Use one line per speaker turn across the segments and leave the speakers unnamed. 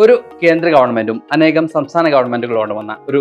ഒരു കേന്ദ്ര ഗവൺമെന്റും അനേകം സംസ്ഥാന ഗവൺമെന്റുകളോട് വന്ന ഒരു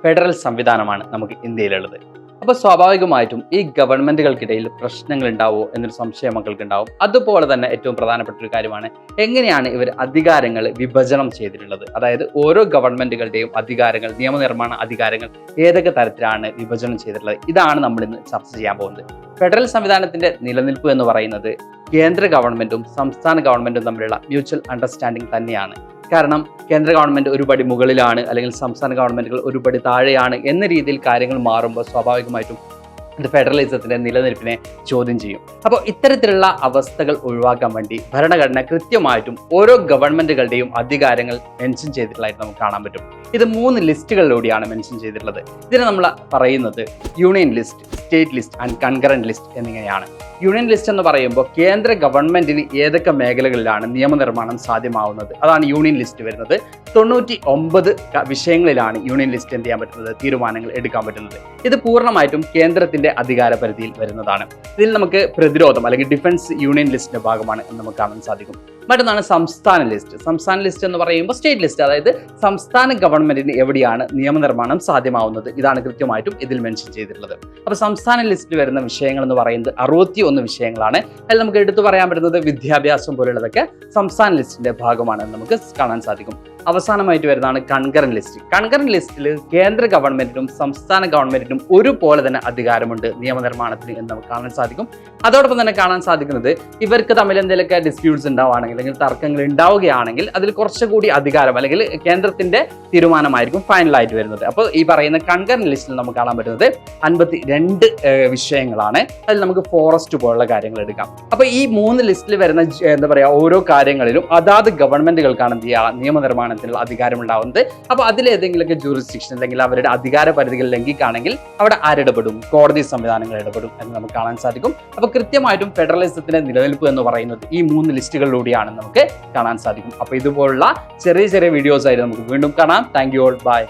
ഫെഡറൽ സംവിധാനമാണ് നമുക്ക് ഇന്ത്യയിലുള്ളത്. അപ്പോൾ സ്വാഭാവികമായിട്ടും ഈ ഗവൺമെന്റുകൾക്കിടയിൽ പ്രശ്നങ്ങൾ ഉണ്ടാവുമോ എന്നൊരു സംശയം മക്കൾക്ക് ഉണ്ടാവും. അതുപോലെ തന്നെ ഏറ്റവും പ്രധാനപ്പെട്ട ഒരു കാര്യമാണ് എങ്ങനെയാണ് ഇവർ അധികാരങ്ങൾ വിഭജനം ചെയ്തിട്ടുള്ളത്. അതായത് ഓരോ ഗവൺമെന്റുകളുടെയും അധികാരങ്ങൾ, നിയമനിർമ്മാണ അധികാരങ്ങൾ ഏതൊക്കെ തരത്തിലാണ് വിഭജനം ചെയ്തിട്ടുള്ളത്. ഇതാണ് നമ്മൾ ഇന്ന് ചർച്ച ചെയ്യാൻ പോകുന്നത്. ഫെഡറൽ സംവിധാനത്തിന്റെ നിലനിൽപ്പ് എന്ന് പറയുന്നത് കേന്ദ്ര ഗവൺമെന്റും സംസ്ഥാന ഗവൺമെന്റും തമ്മിലുള്ള മ്യൂച്വൽ അണ്ടർസ്റ്റാൻഡിംഗ് തന്നെയാണ്. കാരണം കേന്ദ്ര ഗവൺമെന്റ് ഒരു പടി മുകളിലാണ്, അല്ലെങ്കിൽ സംസ്ഥാന ഗവൺമെന്റുകൾ ഒരു പടി താഴെയാണ് എന്ന രീതിയിൽ കാര്യങ്ങൾ മാറുമ്പോൾ സ്വാഭാവികമായിട്ടും ഇത് ഫെഡറലിസത്തിന്റെ നിലനിൽപ്പിനെ ചോദ്യം ചെയ്യും. അപ്പോൾ ഇത്തരത്തിലുള്ള അവസ്ഥകൾ ഒഴിവാക്കാൻ വേണ്ടി ഭരണഘടന കൃത്യമായിട്ടും ഓരോ ഗവൺമെന്റുകളുടെയും അധികാരങ്ങൾ മെൻഷൻ ചെയ്തിട്ടുള്ളതായിട്ട് നമുക്ക് കാണാൻ പറ്റും. ഇത് 3 ലിസ്റ്റുകളിലൂടെയാണ് മെൻഷൻ ചെയ്തിട്ടുള്ളത്. ഇതിനെ നമ്മൾ പറയുന്നത് union list, state list and concurrent list എന്നിങ്ങനെയാണ്. യൂണിയൻ ലിസ്റ്റ് എന്ന് പറയുമ്പോൾ കേന്ദ്ര ഗവൺമെന്റിന് ഏതൊക്കെ മേഖലകളിലാണ് നിയമനിർമ്മാണം സാധ്യമാവുന്നത്, അതാണ് യൂണിയൻ ലിസ്റ്റ് വരുന്നത്. 99 വിഷയങ്ങളിലാണ് യൂണിയൻ ലിസ്റ്റ് എന്ത് ചെയ്യാൻ പറ്റുന്നത്, തീരുമാനങ്ങൾ എടുക്കാൻ പറ്റുന്നത്. ഇത് പൂർണ്ണമായിട്ടും കേന്ദ്രത്തിന്റെ അധികാര പരിധിയിൽ വരുന്നതാണ്. ഇതിൽ നമുക്ക് പ്രതിരോധം അല്ലെങ്കിൽ ഡിഫൻസ് യൂണിയൻ ലിസ്റ്റിന്റെ ഭാഗമാണ് എന്ന് നമുക്ക് കാണാൻ സാധിക്കും. മറ്റൊന്നാണ് സംസ്ഥാന ലിസ്റ്റ്. സംസ്ഥാന ലിസ്റ്റ് എന്ന് പറയുമ്പോൾ സ്റ്റേറ്റ് ലിസ്റ്റ്, അതായത് സംസ്ഥാന ഗവൺമെന്റിന് എവിടെയാണ് നിയമനിർമ്മാണം സാധ്യമാവുന്നത്, ഇതാണ് കൃത്യമായിട്ടും ഇതിൽ മെൻഷൻ ചെയ്തിട്ടുള്ളത്. അപ്പോൾ സംസ്ഥാന ലിസ്റ്റിൽ വരുന്ന വിഷയങ്ങൾ എന്ന് പറയുന്നത് 61 വിഷയങ്ങളാണ്. അതിൽ നമുക്ക് എടുത്തു പറയാൻ പറ്റുന്നത് വിദ്യാഭ്യാസം പോലുള്ളതൊക്കെ സംസ്ഥാന ലിസ്റ്റിന്റെ ഭാഗമാണെന്ന് നമുക്ക് കാണാൻ സാധിക്കും. അവസാനമായിട്ട് വരുന്നതാണ് കൺകറന്റ് ലിസ്റ്റ്. കൺകറന്റ് ലിസ്റ്റിൽ കേന്ദ്ര ഗവൺമെന്റിനും സംസ്ഥാന ഗവൺമെന്റിനും ഒരുപോലെ തന്നെ അധികാരമുണ്ട് നിയമനിർമ്മാണത്തിന് എന്ന് നമുക്ക് കാണാൻ സാധിക്കും. അതോടൊപ്പം തന്നെ കാണാൻ സാധിക്കുന്നത് ഇവർക്ക് തമ്മിൽ എന്തെങ്കിലുമൊക്കെ ഡിസ്പ്യൂട്ട്സ് ഉണ്ടാവുകയാണെങ്കിൽ, അല്ലെങ്കിൽ തർക്കങ്ങൾ ഉണ്ടാവുകയാണെങ്കിൽ അതിൽ കുറച്ചുകൂടി അധികാരം അല്ലെങ്കിൽ കേന്ദ്രത്തിന്റെ തീരുമാനമായിരിക്കും ഫൈനലായിട്ട് വരുന്നത്. അപ്പോൾ ഈ പറയുന്ന കൺകറന്റ് ലിസ്റ്റിൽ നമുക്ക് കാണാൻ പറ്റുന്നത് 52 വിഷയങ്ങളാണ്. അതിൽ നമുക്ക് ഫോറസ്റ്റ് പോലുള്ള കാര്യങ്ങൾ എടുക്കാം. അപ്പോൾ ഈ 3 ലിസ്റ്റിൽ വരുന്ന എന്താ പറയുക ഓരോ കാര്യങ്ങളിലും അതാത് ഗവൺമെന്റുകൾക്കാണ് എന്ത് ചെയ്യുക നിയമനിർമ്മാണത്തിനുള്ള അധികാരം ഉണ്ടാവുന്നത്. അപ്പോൾ അതിലേതെങ്കിലുമൊക്കെ ജൂറിസ്ഡിക്ഷൻ അല്ലെങ്കിൽ അവരുടെ അധികാര പരിധികൾ ലംഘിക്കുകയാണെങ്കിൽ അവിടെ ആരിടപെടും, കോടതി സംവിധാനങ്ങൾ ഇടപെടും എന്ന് നമുക്ക് കാണാൻ സാധിക്കും. അപ്പോൾ കൃത്യമായിട്ടും ഫെഡറലിസത്തിന്റെ നിലനിൽപ്പ് എന്ന് പറയുന്നത് ഈ 3 ലിസ്റ്റുകളിലൂടെയാണ് നമുക്ക് കാണാൻ സാധിക്കും. അപ്പോൾ ഇതുപോലുള്ള ചെറിയ ചെറിയ വീഡിയോസ് ആയിട്ട് നമുക്ക് വീണ്ടും കാണാം. Thank you all, by.